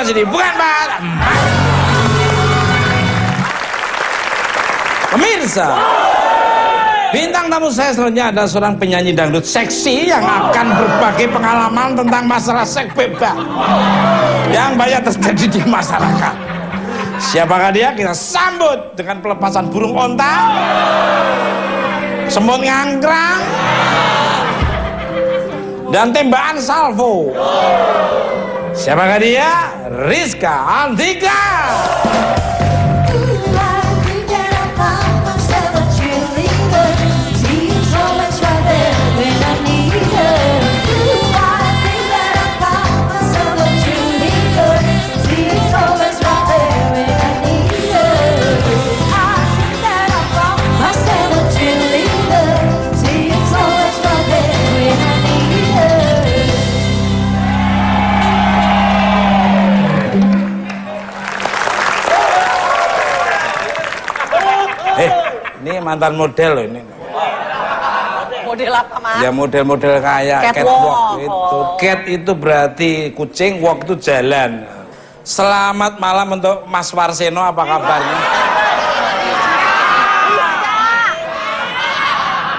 sini, bukan Pak. Pemirsa, bintang tamu saya selanjutnya adalah seorang penyanyi dangdut seksi yang akan berbagi pengalaman tentang masalah seks bebas yang banyak terjadi di masyarakat. Siapakah dia? Kita sambut dengan pelepasan burung onta, semut ngangkrang, dan tembakan salvo. Siapakah dia? Rizka Antika. Ini mantan model loh ini. Model apa, Mas? Ya model-model kayak catwalk itu. Cat itu berarti kucing, walk itu jalan. Selamat malam untuk Mas Warseno, apa kabarnya?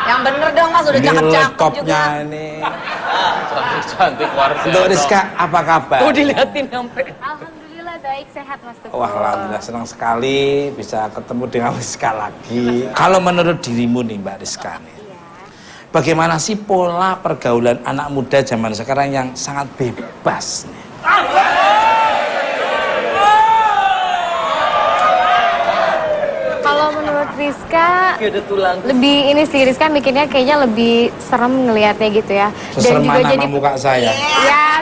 Yang bener dong, Mas, udah cakep-cakep juga. Ini Cantik Warseno. untuk Rizka, apa kabar? Tuh diliatin sampai. Alhamdulillah baik, sehat Mas Teguh. Wah, alhamdulillah senang sekali bisa ketemu dengan Rizka lagi. Kalau menurut dirimu nih Mbak Rizka nih, bagaimana sih pola pergaulan anak muda zaman sekarang yang sangat bebas nih? Kalau menurut Rizka, lebih ini sih, Rizka mikirnya kayaknya lebih serem ngelihatnya gitu ya. Seserem mana sama muka saya? Ya,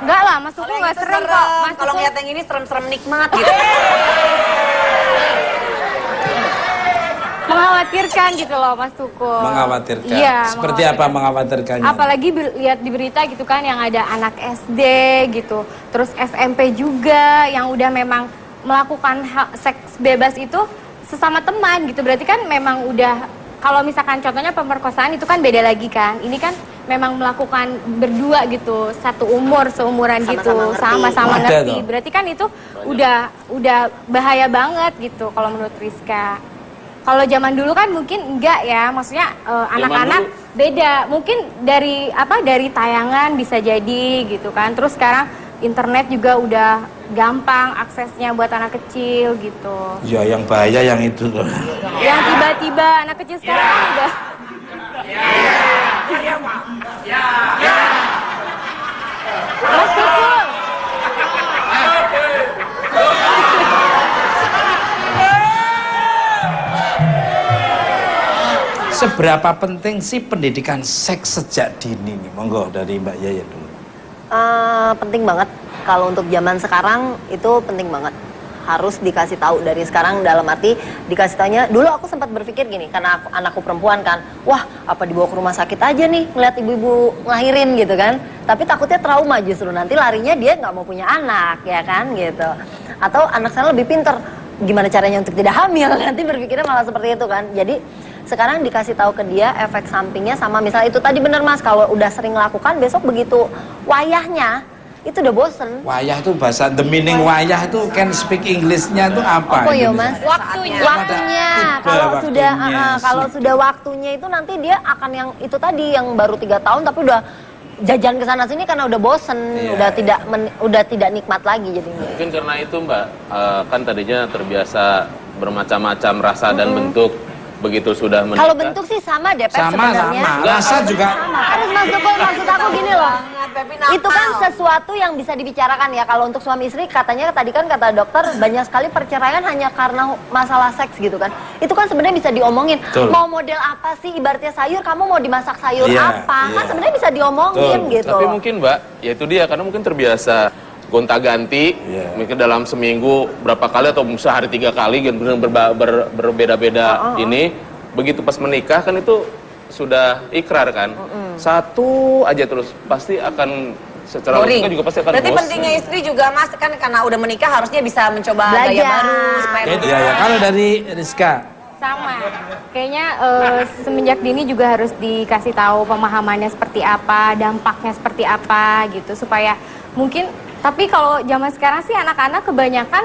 enggak lah, Mas Tuku nggak serem kok. Mas Kalau Tuku ngeliat yang ini serem-serem nikmat gitu. mengkhawatirkan gitu loh, Mas Tuku. Mengkhawatirkan? Iya. Seperti apa mengkhawatirkannya? Apalagi lihat di berita gitu kan, yang ada anak SD gitu, terus SMP juga yang udah memang melakukan seks bebas itu sesama teman gitu. Berarti kan memang udah, kalau misalkan contohnya pemerkosaan itu kan beda lagi kan. Ini kan memang melakukan berdua gitu, satu umur, seumuran gitu, sama-sama ngerti. Berarti kan itu udah bahaya banget gitu kalau menurut Rizka. Kalau zaman dulu kan mungkin enggak ya, maksudnya anak-anak beda. Mungkin dari tayangan bisa jadi gitu kan. Terus sekarang internet juga udah gampang aksesnya buat anak kecil gitu. Ya yang bahaya yang itu. Yang tiba-tiba anak kecil sekarang kan udah. Mas Tukul. Seberapa penting sih pendidikan seks sejak dini nih? Monggo dari Mbak Yaya dulu. Penting banget. Kalau untuk zaman sekarang itu penting banget. Harus dikasih tahu dari sekarang, dalam arti dikasih taunya. Dulu aku sempat berpikir gini, karena anakku perempuan kan, wah apa dibawa ke rumah sakit aja nih ngeliat ibu-ibu ngelahirin gitu kan. Tapi takutnya trauma justru, nanti larinya dia nggak mau punya anak ya kan gitu. Atau anak saya lebih pinter, gimana caranya untuk tidak hamil, nanti berpikirnya malah seperti itu kan. Jadi sekarang dikasih tahu ke dia efek sampingnya, sama misalnya itu tadi bener Mas, kalau udah sering lakukan besok begitu wayahnya itu udah bosen. Wayah itu bahasa, the meaning wayah itu can speak English-nya itu apa? Oh ya Mas, waktunya. Kalau sudah waktunya itu nanti dia akan yang itu tadi yang baru 3 tahun tapi udah jajan ke sana sini karena udah bosen, udah tidak nikmat lagi jadinya. Mungkin karena itu Mbak, kan tadinya terbiasa bermacam-macam rasa dan bentuk. Begitu sudah menikah. Kalau bentuk sih sama deh, Pep, sebenarnya. Sama. Rasa juga. Harus Mas Tukul, maksud aku gini loh. Itu kan sesuatu yang bisa dibicarakan ya. Kalau untuk suami istri, katanya tadi kan kata dokter, banyak sekali perceraian hanya karena masalah seks gitu kan. Itu kan sebenarnya bisa diomongin. Betul. Mau model apa sih, ibaratnya sayur, kamu mau dimasak sayur apa? Kan sebenarnya bisa diomongin gitu. Tapi mungkin Mbak, ya itu dia, karena mungkin terbiasa gonta-ganti, mungkin dalam seminggu berapa kali atau sehari 3 kali berbeda-beda ini. Begitu pas menikah kan itu sudah ikrar kan, satu aja terus pasti akan secara logika juga pasti akan Berarti bosan. pentingnya istri juga Mas, kan karena udah menikah harusnya bisa mencoba gaya baru supaya Ya. Kalau dari Rizka? Sama, kayaknya semenjak dini juga harus dikasih tahu pemahamannya seperti apa, dampaknya seperti apa gitu, supaya mungkin Tapi kalau zaman sekarang sih anak-anak kebanyakan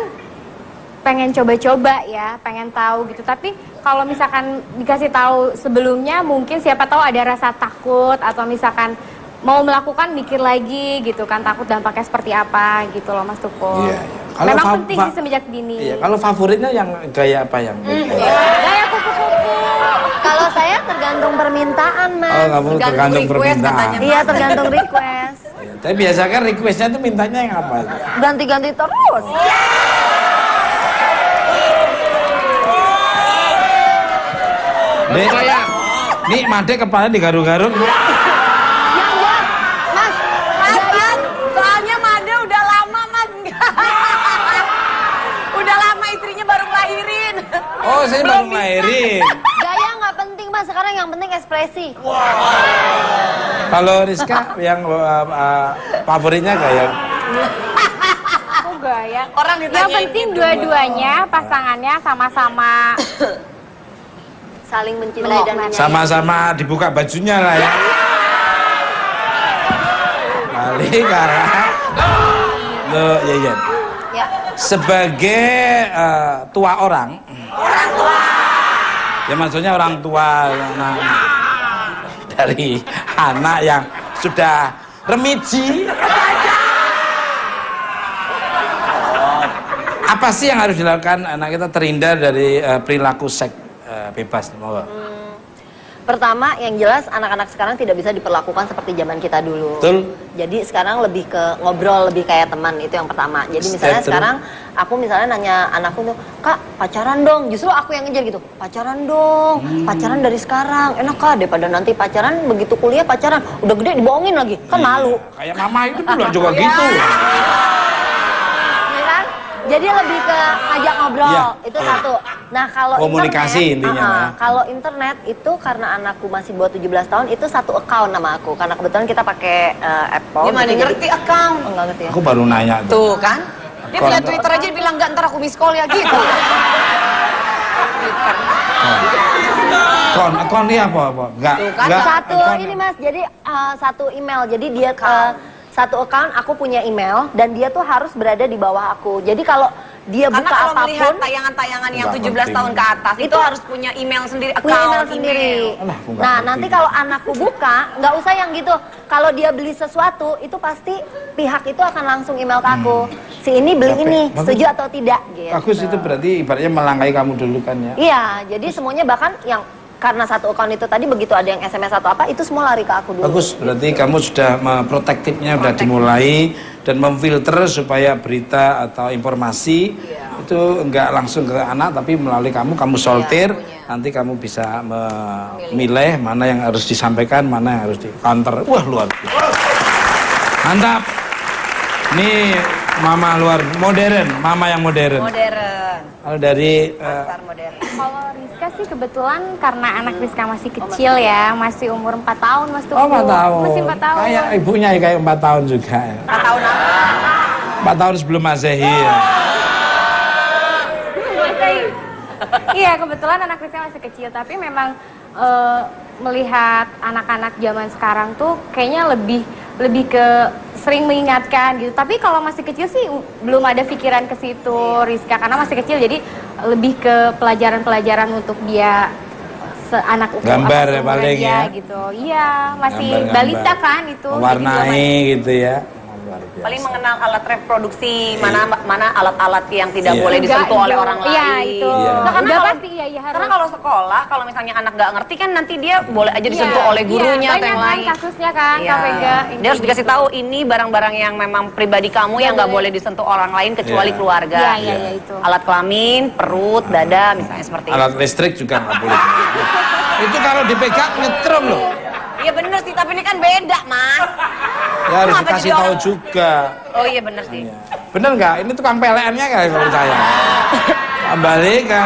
pengen coba-coba ya, pengen tahu gitu. Tapi kalau misalkan dikasih tahu sebelumnya, mungkin siapa tahu ada rasa takut atau misalkan mau melakukan mikir lagi gitu kan, takut dampaknya seperti apa gitu loh Mas Tukul. Iya, iya. Kalau Memang penting sih semenjak dini. Iya, kalau favoritnya yang gaya apa yang? Gaya kupu-kupu. Kalau saya tergantung permintaan, Mas. Oh, kamu tergantung permintaan. Iya, tergantung request. Iya, tapi biasa kan requestnya tuh mintanya yang apa? Ganti-ganti terus. Dek, nih Made kepala digaruk-garuk. Yang buat, Mas. Mas, soalnya Made udah lama Mas. Udah lama istrinya baru ngelahirin. Oh, saya baru ngelahirin. Gaya nggak penting, Mas. Sekarang yang penting ekspresi. Kalau Rizka yang favoritnya gaya? Oh gaya. Orang Yang ditanyain penting gitu. dua-duanya pasangannya sama-sama Saling mencintai dan menyayangi. Sama-sama dibuka bajunya lah ya. Kali karena lo ya. Ya. Sebagai tua orang. Ya maksudnya orang tua dari anak yang sudah remiji. Apa sih yang harus dilakukan anak kita terhindar dari perilaku seks bebas? Pertama, yang jelas anak-anak sekarang tidak bisa diperlakukan seperti zaman kita dulu. Betul. Jadi sekarang lebih ke ngobrol, lebih kayak teman, itu yang pertama. Jadi misalnya Betul. sekarang aku misalnya nanya anakku tuh, Kak pacaran dong. Justru aku yang ngejar gitu, pacaran dong, pacaran dari sekarang. Enak Kak, daripada nanti pacaran begitu kuliah pacaran, udah gede dibohongin lagi, kan malu. Kayak mama itu dulu juga gitu. Ya kan? Jadi lebih ke ngajak ngobrol, Iya. itu satu. Nah kalau Komunikasi internet, intinya, ya. kalau internet itu karena anakku masih bawah 17 tahun, itu satu account nama aku. Karena kebetulan kita pakai Apple. Gimana gitu, ngerti account? Oh, nggak ngerti ya. Aku baru nanya tuh. Tuh kan. Dia lihat Twitter aja bilang enggak, ntar aku miss call ya gitu. Akun ini apa? Enggak. Tuh kan, Enggak. Satu akun. ini Mas, jadi satu email. Jadi dia satu account, aku punya email dan dia tuh harus berada di bawah aku. Jadi kalau dia Karena buka kalau melihat apapun, tayangan-tayangan yang Nggak 17 tahun ke atas itu Itu harus punya email sendiri, punya email account sendiri. Alah, aku nggak Nah, ngerti. nanti kalau anakku buka, nggak usah yang gitu. Kalau dia beli sesuatu, itu pasti pihak itu akan langsung email ke aku. Si ini beli Capek. ini, Bagus. setuju atau tidak? Gitu. Bagus itu berarti ibaratnya melangkai kamu dulu kan ya. Iya, jadi semuanya bahkan yang karena satu account itu tadi begitu ada yang SMS atau apa, itu semua lari ke aku dulu. Bagus, berarti kamu sudah protektifnya sudah dimulai dan memfilter supaya berita atau informasi itu enggak langsung ke anak tapi melalui kamu sortir, nanti kamu bisa memilih mana yang harus disampaikan, mana yang harus di counter. Wah, luar biasa. Mantap. Ini mama luar modern, mama yang modern. modern. Kalau dari Pasar modern. Kalau Rizka sih kebetulan karena anak Rizka masih kecil ya, masih umur 4 tahun Mas Tukul. 4 tahun. Masih 4 tahun. Kayak ibunya ya, kayak 4 tahun juga ya. 4 tahun apa? 4 tahun sebelum Masehi ya. Iya, kebetulan anak Rizka masih kecil, tapi memang melihat anak-anak zaman sekarang tuh kayaknya lebih ke sering mengingatkan gitu. Tapi kalau masih kecil sih belum ada pikiran ke situ Rizka, karena masih kecil jadi lebih ke pelajaran-pelajaran untuk dia anak Gambar ya seumuran paling dia ya. gitu. Iya, masih Gambar-gambar. balita kan itu. Jadi Mewarnai belum gitu ya. Luar biasa. Paling mengenal alat reproduksi, mana alat-alat yang tidak Iya. boleh Enggak, disentuh oleh iya. orang lain. Iya, itu. Iya. Nah, karena Udah kalau, pasti, iya, harus. karena kalau sekolah, kalau misalnya anak nggak ngerti kan nanti dia boleh aja disentuh Iya, oleh gurunya iya, atau yang banyak lain. kan kasusnya kan, Iya. Kak Vega. Dia harus dikasih tahu ini barang-barang yang memang pribadi kamu yang nggak boleh disentuh orang lain kecuali Iya. keluarga. Iya, iya, iya, itu. Alat kelamin, perut, dada, misalnya seperti itu. Alat listrik juga nggak boleh. Itu kalau dipegang nyetrum loh. Iya bener sih, tapi ini kan beda, Mas. Ya harus Kenapa dikasih jadi tahu orang- juga. Oh iya bener sih. Ya. Bener nggak? Ini tukang PLN-nya nggak kalau saya? Kembali ke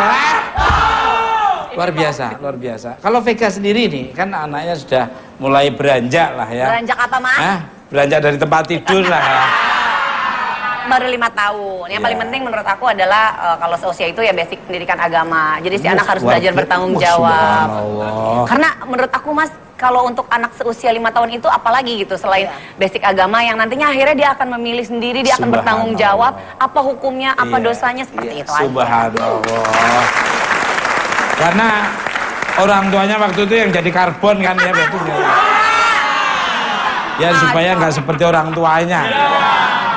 luar biasa, luar biasa. Kalau Vega sendiri nih, kan anaknya sudah mulai beranjak lah ya. Beranjak apa, Mas? Hah? Beranjak dari tempat tidur lah ya. Baru 5 tahun. Yang Iya. paling penting menurut aku adalah kalau seusia itu ya basic pendidikan agama. Jadi si anak harus Luar belajar biasa. bertanggung Wah, jawab. subhanallah. Karena menurut aku Mas, kalau untuk anak seusia 5 tahun itu apalagi gitu selain basic agama yang nantinya akhirnya dia akan memilih sendiri, dia akan bertanggung jawab apa hukumnya, apa dosanya seperti itu aja. Subhanallah. Karena orang tuanya waktu itu yang jadi karbon kan ya berarti. Ya supaya nggak seperti orang tuanya.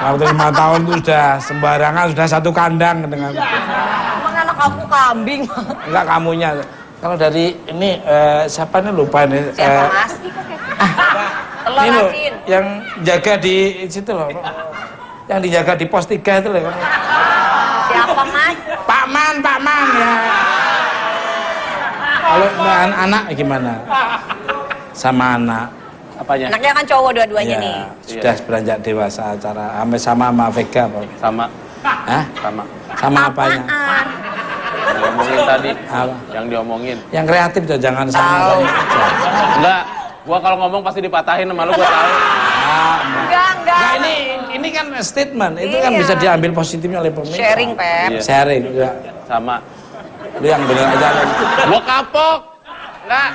Waktu 5 tahun itu sudah sembarangan, sudah satu kandang dengan. Emang anak aku kambing. Enggak kamunya. Kalau dari ini siapa nih lupa nih. Siapa Mas? Telur Ini loh, asin. yang jaga di situ loh. Yang dijaga di pos 3 itu loh. Siapa Mas? Pak Man ya. Kalau anak gimana? Sama anak. Apanya? Anaknya kan cowok dua-duanya Ya, nih. sudah beranjak dewasa acara sama Vega Pak. Sama. Hah? Sama apanya? Apaan? Yang diomongin tadi. Apa? Yang diomongin. Yang kreatif tuh jangan sama. Enggak. Gua kalau ngomong pasti dipatahin sama lu, gua tahu. Enggak. Nah, ini kan statement, itu kan Iya. bisa diambil positifnya oleh pemirsa. Sharing, Pep. Iya. Sharing, ya. Sama. Lu yang bener aja. Gua kapok. Enggak.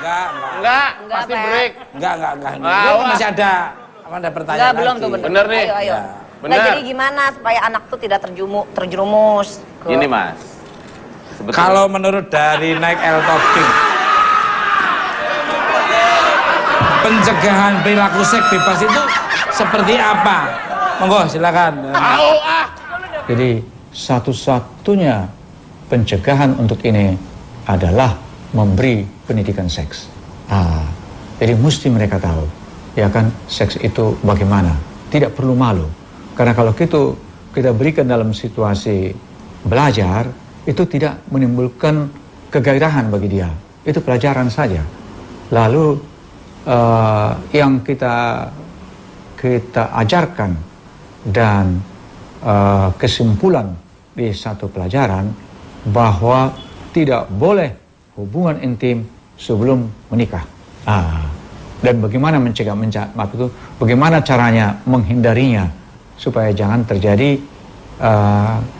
Enggak, Pasti Pep. break. enggak. Wah, Lu wah. masih ada pertanyaan Enggak, belum lagi. tuh Bener nih. Ayo. Ya. Nah, Bener. jadi gimana supaya anak tuh tidak terjerumus ke... Gini, Mas. Sebetulnya- Kalau menurut dari Nike L Talking, pencegahan perilaku seks bebas itu seperti apa? Monggo silakan. Jadi satu-satunya pencegahan untuk ini adalah memberi pendidikan seks. Jadi mesti mereka tahu, ya kan, seks itu bagaimana. Tidak perlu malu, karena kalau kita berikan dalam situasi belajar, itu tidak menimbulkan kegairahan bagi dia. Itu pelajaran saja. Lalu yang kita ajarkan dan kesimpulan di satu pelajaran bahwa tidak boleh hubungan intim sebelum menikah. Dan bagaimana mencegah itu, bagaimana caranya menghindarinya supaya jangan terjadi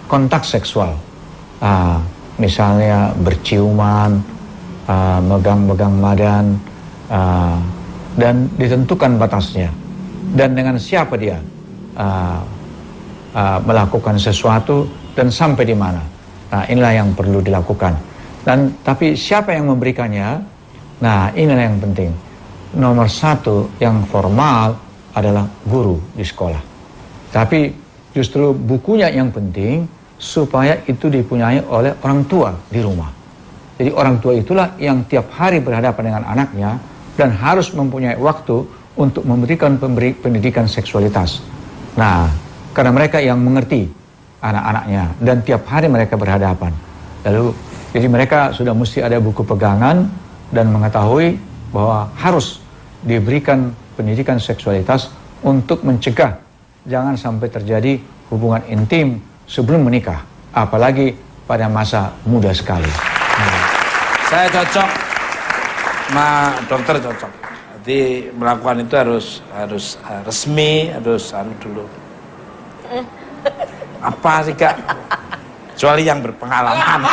kontak seksual. Misalnya berciuman, megang-megang badan, dan ditentukan batasnya. Dan dengan siapa dia melakukan sesuatu dan sampai di mana. Nah, inilah yang perlu dilakukan. Tapi siapa yang memberikannya? Nah, inilah yang penting. Nomor 1 yang formal adalah guru di sekolah. Tapi justru bukunya yang penting supaya itu dipunyai oleh orang tua di rumah. Jadi orang tua itulah yang tiap hari berhadapan dengan anaknya dan harus mempunyai waktu untuk memberikan pendidikan seksualitas. Nah, karena mereka yang mengerti anak-anaknya dan tiap hari mereka berhadapan. Lalu, jadi mereka sudah mesti ada buku pegangan dan mengetahui bahwa harus diberikan pendidikan seksualitas untuk mencegah jangan sampai terjadi hubungan intim sebelum menikah, apalagi pada masa muda sekali. Saya cocok, dokter cocok. Jadi melakukan itu harus resmi, harus dulu. Apa sih Kak? Kecuali yang berpengalaman.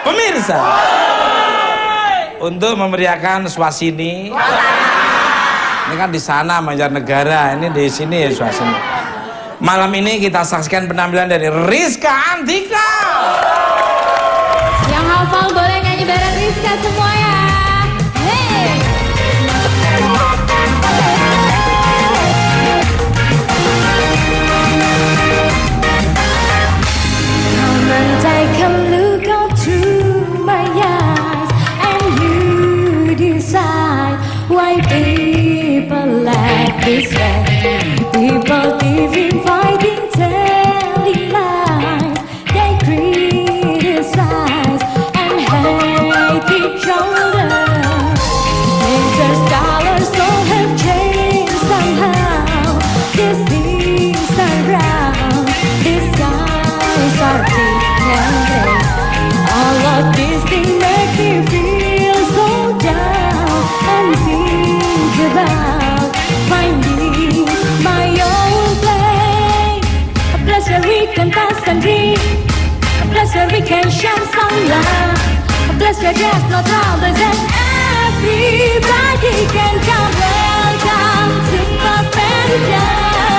Pemirsa, untuk memeriahkan Swasini, ini kan di sana Banjarnegara, ini di sini ya Swasini. Malam ini kita saksikan penampilan dari Rizka Andika. Yang hafal boleh nyanyi bareng Rizka semua ya. Hey. Come and take a look into my eyes, and you decide why people like this way. People living, fighting, telling lies. They criticize and hate each other. Nature's colors all have changed somehow. These things are round, these skies are deep and gray. All of these things make me feel so down and think about finding my own place, a place where we can dance and dream, a place where we can share some love, a place where there's no troubles and everybody can come. Welcome to my paradise.